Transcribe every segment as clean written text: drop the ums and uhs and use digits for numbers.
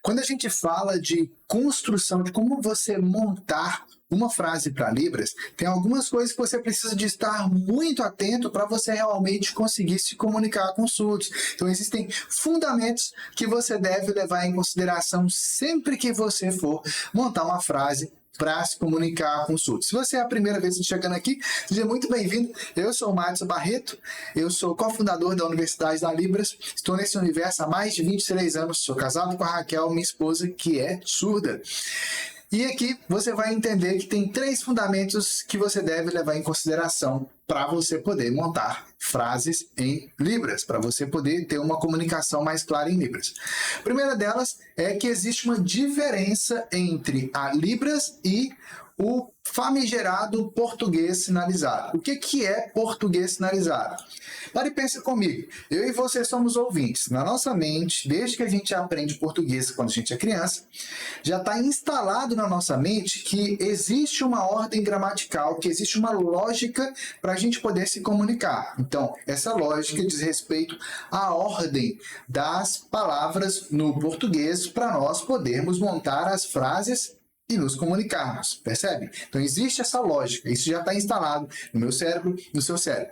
Quando a gente fala de construção, de como você montar uma frase para Libras, tem algumas coisas que você precisa de estar muito atento para você realmente conseguir se comunicar com os surdos. Então existem fundamentos que você deve levar em consideração sempre que você for montar uma frase para se comunicar com os surdos. Se você é a primeira vez chegando aqui, seja muito bem-vindo. Eu sou o Márcio Barreto, eu sou cofundador da Universidade da Libras, estou nesse universo há mais de 23 anos, sou casado com a Raquel, minha esposa, que é surda. E aqui você vai entender que tem 3 fundamentos que você deve levar em consideração para você poder montar frases em Libras, para você poder ter uma comunicação mais clara em Libras. A primeira delas é que existe uma diferença entre a Libras e o famigerado português sinalizado. O que é português sinalizado? Para e pensa comigo, eu e você somos ouvintes. Na nossa mente, desde que a gente aprende português quando a gente é criança, já está instalado na nossa mente que existe uma ordem gramatical, que existe uma lógica para a gente poder se comunicar. Então, essa lógica diz respeito à ordem das palavras no português para nós podermos montar as frases e nos comunicarmos, percebe? Então existe essa lógica, isso já está instalado no meu cérebro, no seu cérebro.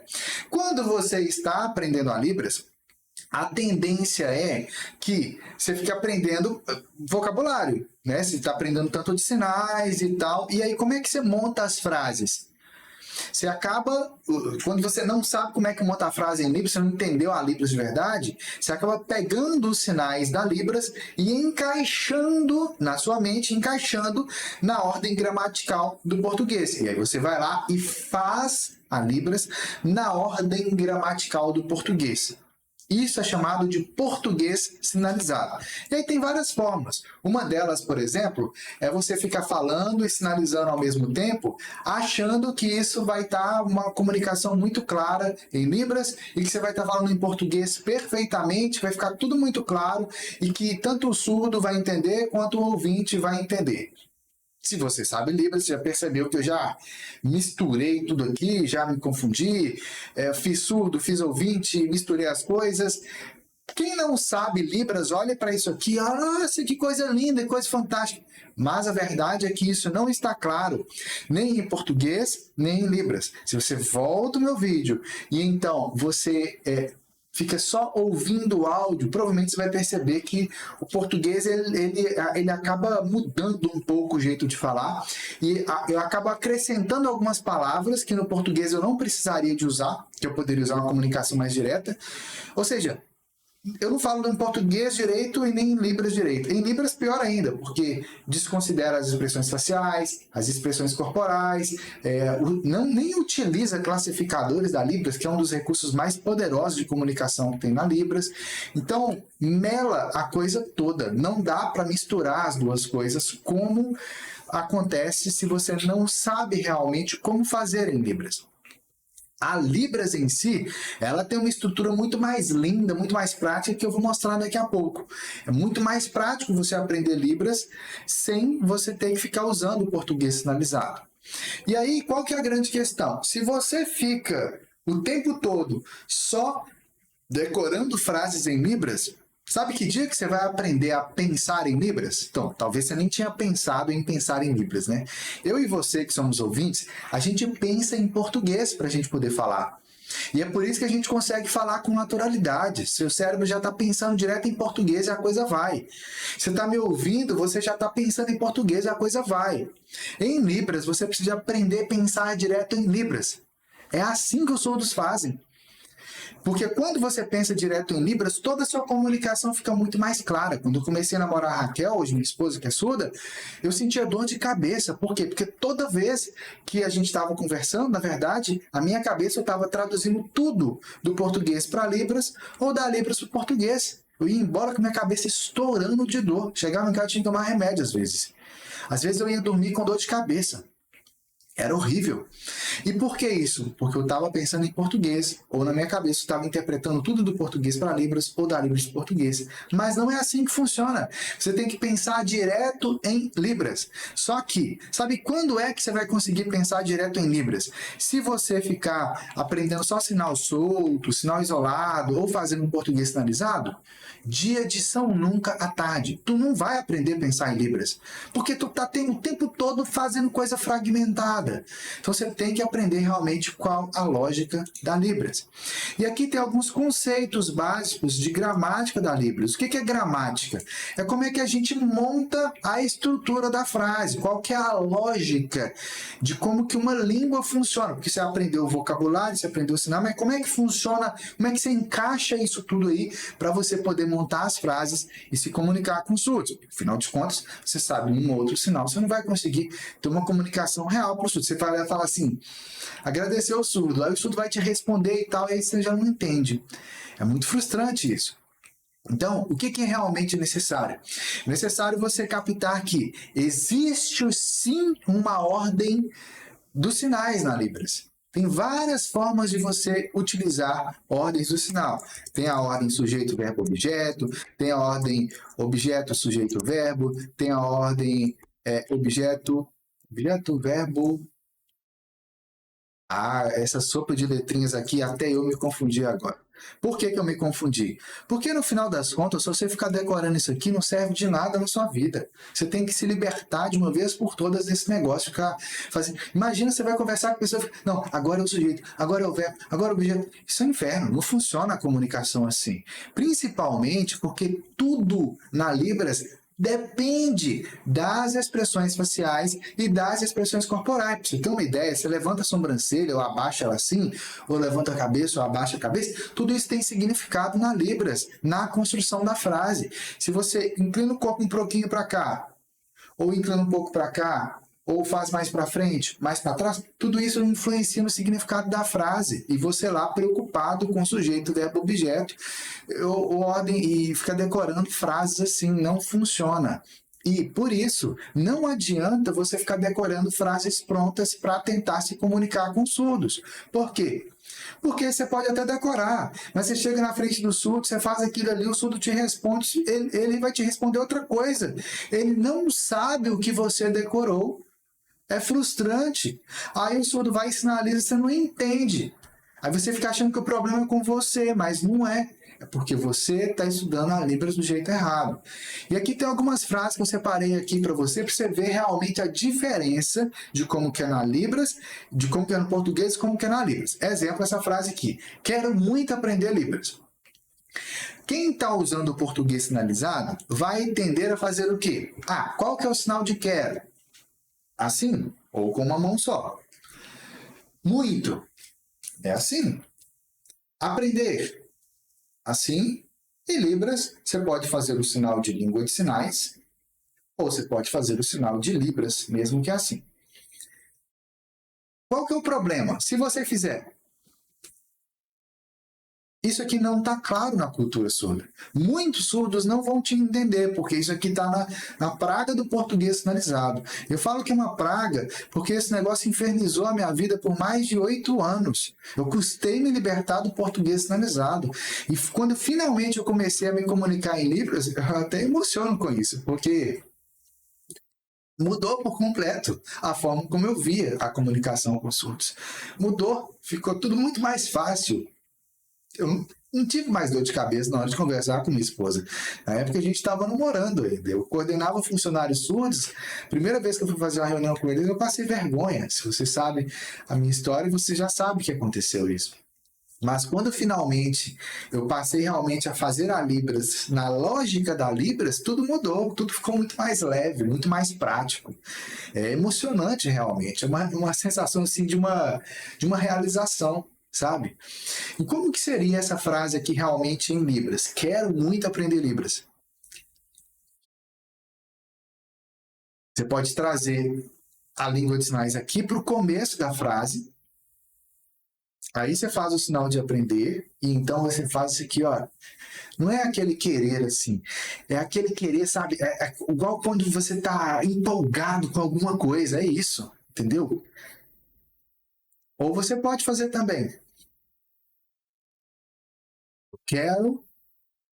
Quando você está aprendendo a Libras, a tendência é que você fique aprendendo vocabulário, né? Você está aprendendo tanto de sinais e tal, e aí como é que você monta as frases? Você acaba, quando você não sabe como é que monta a frase em Libras, você não entendeu a Libras de verdade, você acaba pegando os sinais da Libras e encaixando na sua mente, encaixando na ordem gramatical do português. E aí você vai lá e faz a Libras na ordem gramatical do português. Isso é chamado de português sinalizado. E aí tem várias formas. Uma delas, por exemplo, é você ficar falando e sinalizando ao mesmo tempo, achando que isso vai estar uma comunicação muito clara em Libras e que você vai estar falando em português perfeitamente, vai ficar tudo muito claro e que tanto o surdo vai entender quanto o ouvinte vai entender. Se você sabe Libras, você já percebeu que eu já misturei tudo aqui, já me confundi, fiz surdo, fiz ouvinte, misturei as coisas. Quem não sabe Libras, olha para isso aqui, nossa, que coisa linda, que coisa fantástica. Mas a verdade é que isso não está claro, nem em português, nem em Libras. Se você volta o meu vídeo e então você fica só ouvindo o áudio, provavelmente você vai perceber que o português ele acaba mudando um pouco o jeito de falar e eu acabo acrescentando algumas palavras que no português eu não precisaria de usar, que eu poderia usar uma comunicação mais direta. Ou seja, eu não falo em português direito e nem em Libras direito. Em Libras, pior ainda, porque desconsidera as expressões faciais, as expressões corporais, nem utiliza classificadores da Libras, que é um dos recursos mais poderosos de comunicação que tem na Libras. Então, mela a coisa toda. Não dá para misturar as duas coisas, como acontece se você não sabe realmente como fazer em Libras. A Libras em si, ela tem uma estrutura muito mais linda, muito mais prática, que eu vou mostrar daqui a pouco. É muito mais prático você aprender Libras sem você ter que ficar usando o português sinalizado. E aí, qual que é a grande questão? Se você fica o tempo todo só decorando frases em Libras, sabe que dia que você vai aprender a pensar em Libras? Então, talvez você nem tinha pensado em pensar em Libras, né? Eu e você que somos ouvintes, a gente pensa em português para a gente poder falar. E é por isso que a gente consegue falar com naturalidade. Seu cérebro já está pensando direto em português e a coisa vai. Você está me ouvindo, você já está pensando em português e a coisa vai. Em Libras, você precisa aprender a pensar direto em Libras. É assim que os surdos fazem. Porque quando você pensa direto em Libras, toda a sua comunicação fica muito mais clara. Quando eu comecei a namorar a Raquel, hoje minha esposa que é surda, eu sentia dor de cabeça. Por quê? Porque toda vez que a gente estava conversando, na verdade, a minha cabeça eu estava traduzindo tudo do português para Libras ou da Libras para o português. Eu ia embora com minha cabeça estourando de dor. Chegava em casa e tinha que tomar remédio às vezes. Às vezes eu ia dormir com dor de cabeça. Era horrível. E por que isso? Porque eu estava pensando em português, ou na minha cabeça eu estava interpretando tudo do português para Libras, ou da Libras para português. Mas não é assim que funciona. Você tem que pensar direto em Libras. Só que, sabe quando é que você vai conseguir pensar direto em Libras? Se você ficar aprendendo só sinal solto, sinal isolado, ou fazendo um português sinalizado, dia de São Nunca à tarde. Tu não vai aprender a pensar em Libras, porque tu tá o tempo todo fazendo coisa fragmentada. Então você tem que aprender realmente qual a lógica da Libras. E aqui tem alguns conceitos básicos de gramática da Libras. O que é gramática? É como é que a gente monta a estrutura da frase, qual que é a lógica de como que uma língua funciona. Porque você aprendeu o vocabulário, você aprendeu o sinal, mas como é que funciona, como é que você encaixa isso tudo aí para você poder montar as frases e se comunicar com os surdos. Afinal de contas, você sabe um ou outro sinal, você não vai conseguir ter uma comunicação real para o surdo. Você vai falar assim, agradecer ao surdo, aí o surdo vai te responder e tal, e aí você já não entende. É muito frustrante isso. Então, o que é realmente necessário? É necessário você captar que existe sim uma ordem dos sinais na Libras. Tem várias formas de você utilizar ordens do sinal. Tem a ordem sujeito, verbo, objeto, tem a ordem objeto, sujeito, verbo, tem a ordem objeto, verbo. Essa sopa de letrinhas aqui, até eu me confundi agora. Por que eu me confundi? Porque no final das contas, se você ficar decorando isso aqui, não serve de nada na sua vida. Você tem que se libertar de uma vez por todas desse negócio. Ficar fazendo... Imagina, você vai conversar com a pessoa, não, agora é o sujeito, agora é o verbo, agora é o objeto. Isso é um inferno, não funciona a comunicação assim. Principalmente porque tudo na Libras depende das expressões faciais e das expressões corporais. Para você ter uma ideia, você levanta a sobrancelha ou abaixa ela assim, ou levanta a cabeça ou abaixa a cabeça, tudo isso tem significado na Libras, na construção da frase. Se você inclina o corpo um pouquinho para cá, ou inclina um pouco para cá, ou faz mais para frente, mais para trás, tudo isso influencia no significado da frase. E você lá preocupado com o sujeito, verbo, objeto, ou ordem, e fica decorando frases assim, não funciona. E, por isso, não adianta você ficar decorando frases prontas para tentar se comunicar com surdos. Por quê? Porque você pode até decorar, mas você chega na frente do surdo, você faz aquilo ali, o surdo te responde, ele vai te responder outra coisa. Ele não sabe o que você decorou. É frustrante. Aí o surdo vai e sinaliza, você não entende. Aí você fica achando que o problema é com você, mas não é. É porque você está estudando a Libras do jeito errado. E aqui tem algumas frases que eu separei aqui para você ver realmente a diferença de como que é na Libras, de como que é no português e como que é na Libras. Exemplo, essa frase aqui. Quero muito aprender Libras. Quem está usando o português sinalizado vai tender a fazer o quê? Qual que é o sinal de quero? Assim, ou com uma mão só. Muito. É assim. Aprender. Assim. E Libras, você pode fazer o sinal de língua de sinais, ou você pode fazer o sinal de Libras, mesmo que assim. Qual que é o problema? Se você fizer... Isso aqui não está claro na cultura surda. Muitos surdos não vão te entender, porque isso aqui está na praga do português sinalizado. Eu falo que é uma praga porque esse negócio infernizou a minha vida por mais de 8 anos. Eu custei me libertar do português sinalizado. E quando finalmente eu comecei a me comunicar em Libras, eu até emociono com isso, porque mudou por completo a forma como eu via a comunicação com surdos. Mudou, ficou tudo muito mais fácil. Eu não tive mais dor de cabeça na hora de conversar com minha esposa. Na época a gente estava namorando ainda. Eu coordenava funcionários surdos. Primeira vez que eu fui fazer uma reunião com eles, eu passei vergonha. Se você sabe a minha história, você já sabe que aconteceu isso. Mas quando finalmente eu passei realmente a fazer a Libras, na lógica da Libras, tudo mudou, tudo ficou muito mais leve, muito mais prático. É emocionante realmente, é uma sensação assim de uma realização. Sabe? E como que seria essa frase aqui realmente em Libras? Quero muito aprender Libras. Você pode trazer a língua de sinais aqui para o começo da frase. Aí você faz o sinal de aprender. E então você faz isso aqui, ó. Não é aquele querer assim. É aquele querer, sabe? É igual quando você está empolgado com alguma coisa. É isso. Entendeu? Ou você pode fazer também. Quero,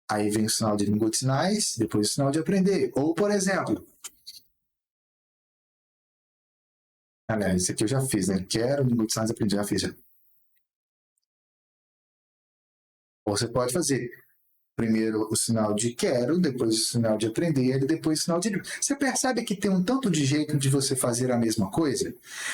aí vem o sinal de língua de sinais, depois o sinal de aprender. Ou, por exemplo, aliás, isso aqui eu já fiz, né? Quero, língua de sinais, aprender, já fiz. Já. Ou você pode fazer primeiro o sinal de quero, depois o sinal de aprender, e depois o sinal de... Você percebe que tem um tanto de jeito de você fazer a mesma coisa?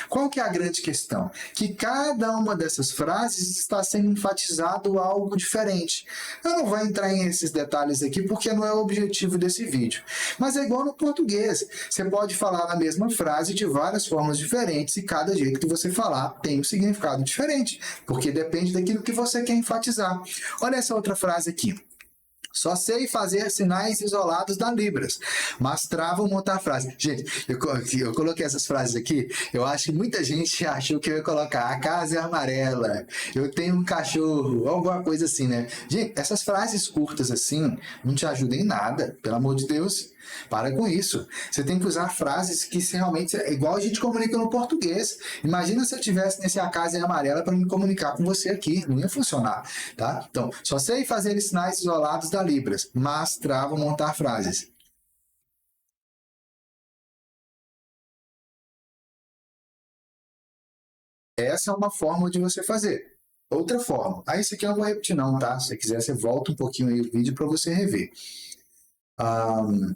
Qual que é a grande questão? Que cada uma dessas frases está sendo enfatizado algo diferente. Eu não vou entrar em esses detalhes aqui porque não é o objetivo desse vídeo. Mas é igual no português. Você pode falar a mesma frase de várias formas diferentes e cada jeito que você falar tem um significado diferente, porque depende daquilo que você quer enfatizar. Olha essa outra frase aqui. Só sei fazer sinais isolados da Libras, mas travo montar frase. Gente, eu coloquei essas frases aqui, eu acho que muita gente achou que eu ia colocar a casa é amarela, eu tenho um cachorro, alguma coisa assim, né? Gente, essas frases curtas assim não te ajudam em nada, pelo amor de Deus. Para com isso. Você tem que usar frases que realmente é igual a gente comunica no português. Imagina se eu tivesse nesse a casa é amarela para me comunicar com você aqui, não ia funcionar, tá? Então, só sei fazer sinais isolados da Libras, mas travo montar frases. Essa é uma forma de você fazer. Outra forma. Ah, isso aqui eu não vou repetir não, tá? Se você quiser, você volta um pouquinho aí o vídeo para você rever. Um,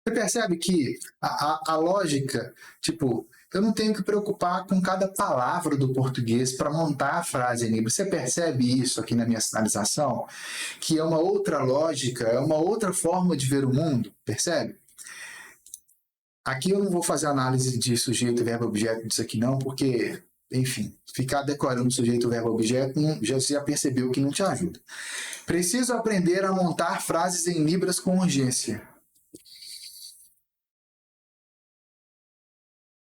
Você percebe que a lógica, tipo, eu não tenho que preocupar com cada palavra do português para montar a frase em Libras. Você percebe isso aqui na minha sinalização? Que é uma outra lógica, é uma outra forma de ver o mundo, percebe? Aqui eu não vou fazer análise de sujeito, verbo, objeto disso aqui não, porque, enfim, ficar decorando sujeito, verbo, objeto, já percebeu que não te ajuda. Preciso aprender a montar frases em Libras com urgência.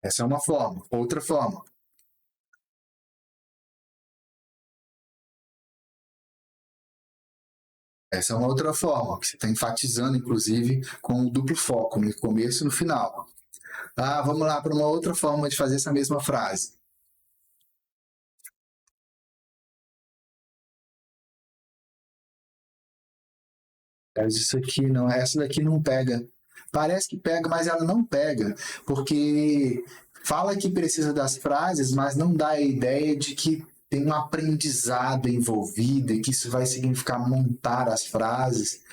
Essa é uma forma. Outra forma. Essa é uma outra forma, que você está enfatizando, inclusive, com o duplo foco, no começo e no final. Ah, vamos lá para uma outra forma de fazer essa mesma frase. Mas isso aqui não, essa daqui não pega. Parece que pega, mas ela não pega, porque fala que precisa das frases, mas não dá a ideia de que tem um aprendizado envolvido e que isso vai significar montar as frases,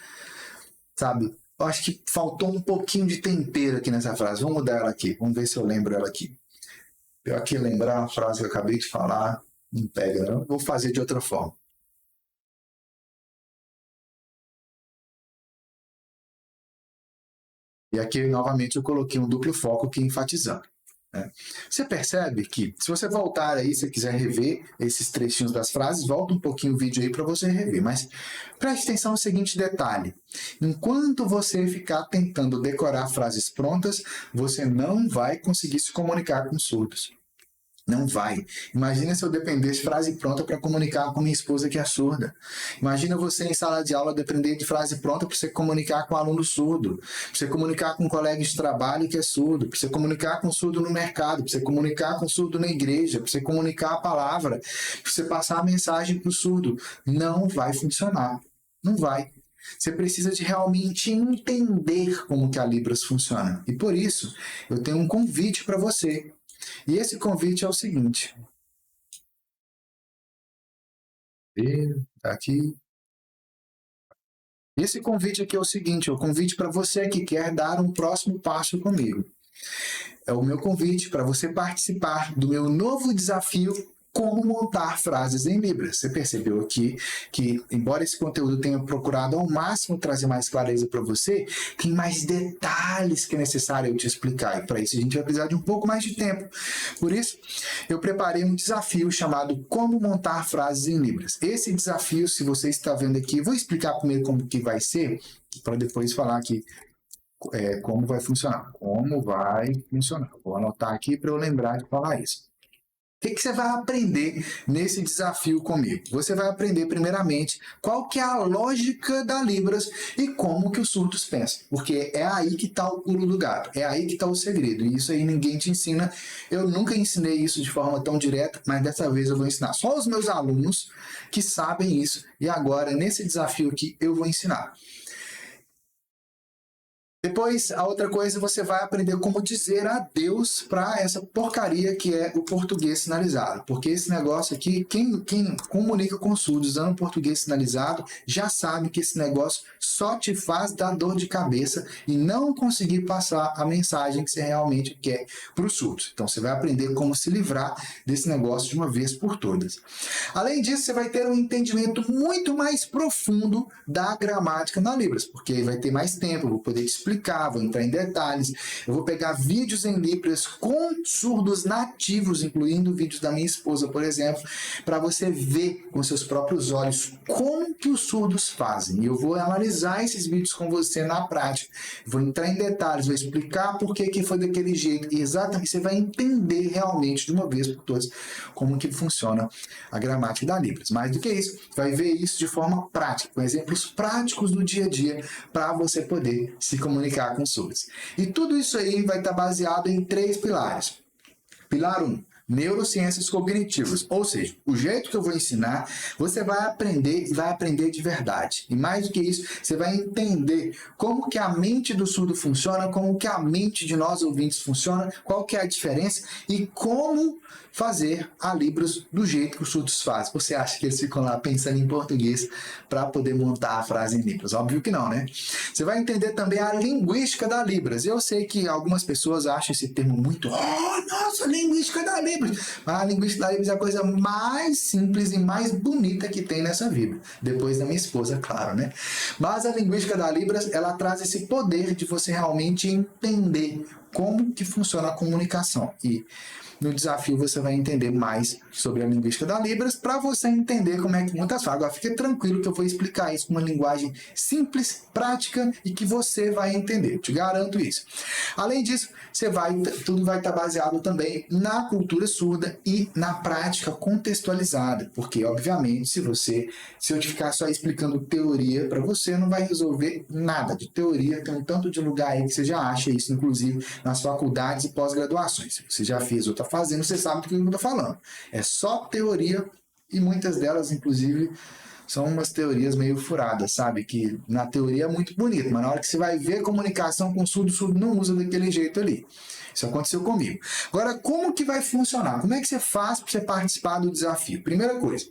sabe? Eu acho que faltou um pouquinho de tempero aqui nessa frase. Vamos mudar ela aqui, vamos ver se eu lembro ela aqui. Eu aqui lembrar a frase que eu acabei de falar, não pega, não. Vou fazer de outra forma. E aqui, novamente, eu coloquei um duplo foco aqui enfatizando. Né? Você percebe que, se você voltar aí, se quiser rever esses trechinhos das frases, volta um pouquinho o vídeo aí para você rever. Mas preste atenção no seguinte detalhe: enquanto você ficar tentando decorar frases prontas, você não vai conseguir se comunicar com surdos. Não vai. Imagina se eu dependesse de frase pronta para comunicar com minha esposa que é surda. Imagina você em sala de aula depender de frase pronta para você comunicar com um aluno surdo, para você comunicar com um colega de trabalho que é surdo, para você comunicar com um surdo no mercado, para você comunicar com um surdo na igreja, para você comunicar a palavra, para você passar a mensagem para o surdo. Não vai funcionar. Não vai. Você precisa de realmente entender como que a Libras funciona. E por isso, eu tenho um convite para você. E esse convite é o seguinte. Tá aqui. Esse convite aqui é o seguinte, é o convite para você que quer dar um próximo passo comigo. É o meu convite para você participar do meu novo desafio como montar frases em Libras. Você percebeu aqui que, embora esse conteúdo tenha procurado ao máximo trazer mais clareza para você, tem mais detalhes que é necessário eu te explicar. E para isso a gente vai precisar de um pouco mais de tempo. Por isso, eu preparei um desafio chamado Como Montar Frases em Libras. Esse desafio, se você está vendo aqui, vou explicar primeiro como que vai ser, para depois falar aqui como vai funcionar. Como vai funcionar. Vou anotar aqui para eu lembrar de falar isso. que você vai aprender nesse desafio comigo? Você vai aprender, primeiramente, qual que é a lógica da Libras e como que os surdos pensam. Porque é aí que está o pulo do gato, é aí que está o segredo. E isso aí ninguém te ensina. Eu nunca ensinei isso de forma tão direta, mas dessa vez eu vou ensinar. Só os meus alunos que sabem isso. E agora, nesse desafio aqui, eu vou ensinar. Depois, a outra coisa, você vai aprender como dizer adeus para essa porcaria que é o português sinalizado. Porque esse negócio aqui, quem comunica com surdos usando português sinalizado, já sabe que esse negócio só te faz dar dor de cabeça e não conseguir passar a mensagem que você realmente quer para os surdos. Então, você vai aprender como se livrar desse negócio de uma vez por todas. Além disso, você vai ter um entendimento muito mais profundo da gramática na Libras, porque aí vai ter mais tempo, eu vou poder te explicar, vou entrar em detalhes, eu vou pegar vídeos em Libras com surdos nativos, incluindo vídeos da minha esposa, por exemplo, para você ver com seus próprios olhos como que os surdos fazem. E eu vou analisar esses vídeos com você na prática, vou entrar em detalhes, vou explicar por que foi daquele jeito, e exatamente você vai entender realmente de uma vez por todas como que funciona a gramática da Libras. Mais do que isso, vai ver isso de forma prática, com exemplos práticos do dia a dia, para você poder se comunicar com surdos. E tudo isso aí vai estar baseado em 3 pilares. Pilar 1, neurociências cognitivas, ou seja, o jeito que eu vou ensinar, você vai aprender e vai aprender de verdade. E mais do que isso, você vai entender como que a mente do surdo funciona, como que a mente de nós ouvintes funciona, qual que é a diferença e como fazer a Libras do jeito que os surdos fazem. Você acha que eles ficam lá pensando em português para poder montar a frase em Libras? Óbvio que não, né? Você vai entender também a linguística da Libras. Eu sei que algumas pessoas acham esse termo muito... Oh, nossa, linguística da Libras! Mas a linguística da Libras é a coisa mais simples e mais bonita que tem nessa vida. Depois da minha esposa, claro, né? Mas a linguística da Libras, ela traz esse poder de você realmente entender como que funciona a comunicação. E no desafio você vai entender mais sobre a linguística da Libras para você entender como é que muitas falam. Agora fique tranquilo que eu vou explicar isso com uma linguagem simples, prática e que você vai entender. Eu te garanto isso. Além disso, tudo vai estar baseado também na cultura surda e na prática contextualizada. Porque, obviamente, se eu te ficar só explicando teoria para você, não vai resolver nada de teoria. Tem um tanto de lugar aí que você já acha isso, inclusive nas faculdades e pós-graduações. Se você já fez ou está fazendo, você sabe do que eu estou falando. É só teoria e muitas delas, inclusive, são umas teorias meio furadas, sabe? Que na teoria é muito bonito, mas na hora que você vai ver comunicação com o surdo não usa daquele jeito ali. Isso aconteceu comigo. Agora, como que vai funcionar? Como é que você faz para você participar do desafio? Primeira coisa,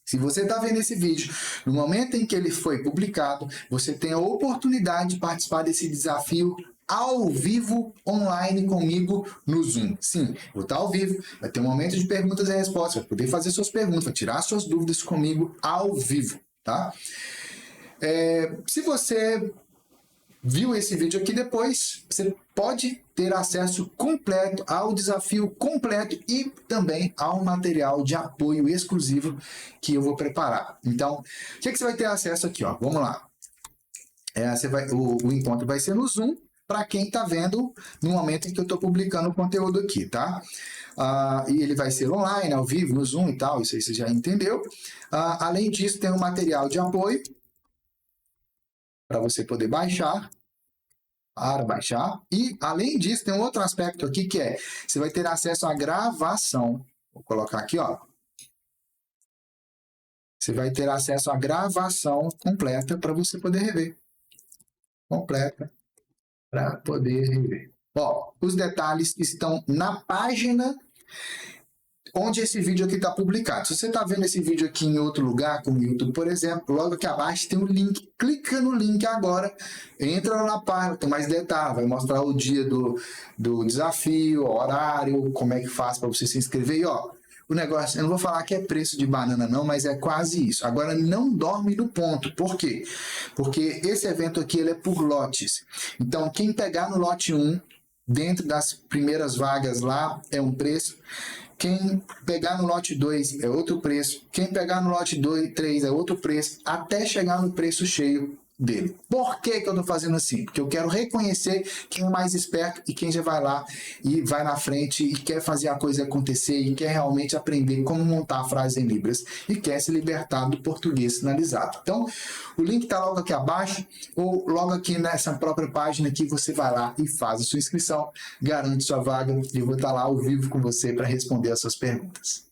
se você está vendo esse vídeo, no momento em que ele foi publicado, você tem a oportunidade de participar desse desafio ao vivo, online comigo no Zoom. Sim, vou estar ao vivo, vai ter um momento de perguntas e respostas, vai poder fazer suas perguntas, vai tirar suas dúvidas comigo ao vivo, tá? Se você viu esse vídeo aqui depois, você pode ter acesso completo ao desafio completo e também ao material de apoio exclusivo que eu vou preparar. Então, o que você vai ter acesso aqui? Ó? Vamos lá. O encontro vai ser no Zoom, para quem está vendo no momento em que eu estou publicando o conteúdo aqui, tá? E ele vai ser online, ao vivo, no Zoom e tal, isso aí você já entendeu. Além disso, tem um material de apoio para você poder baixar. E, além disso, tem um outro aspecto aqui que você vai ter acesso à gravação. Vou colocar aqui, ó. Você vai ter acesso à gravação completa para você poder rever. Completa. Para poder rever. Ó, os detalhes estão na página onde esse vídeo aqui está publicado. Se você está vendo esse vídeo aqui em outro lugar, como o YouTube, por exemplo, logo aqui abaixo tem um link. Clica no link agora, entra na página, tem mais detalhes, vai mostrar o dia do desafio, o horário, como é que faz para você se inscrever. E ó, o negócio, eu não vou falar que é preço de banana não, mas é quase isso. Agora, não dorme no ponto. Por quê? Porque esse evento aqui ele é por lotes. Então, quem pegar no lote 1, dentro das primeiras vagas lá, é um preço. Quem pegar no lote 2 é outro preço. Quem pegar no lote 2, 3 é outro preço. Até chegar no preço cheio, dele. Por que que eu estou fazendo assim? Porque eu quero reconhecer quem é mais esperto e quem já vai lá e vai na frente e quer fazer a coisa acontecer e quer realmente aprender como montar a frase em Libras e quer se libertar do português sinalizado. Então, o link está logo aqui abaixo ou logo aqui nessa própria página que você vai lá e faz a sua inscrição, garante sua vaga e eu vou estar lá ao vivo com você para responder as suas perguntas.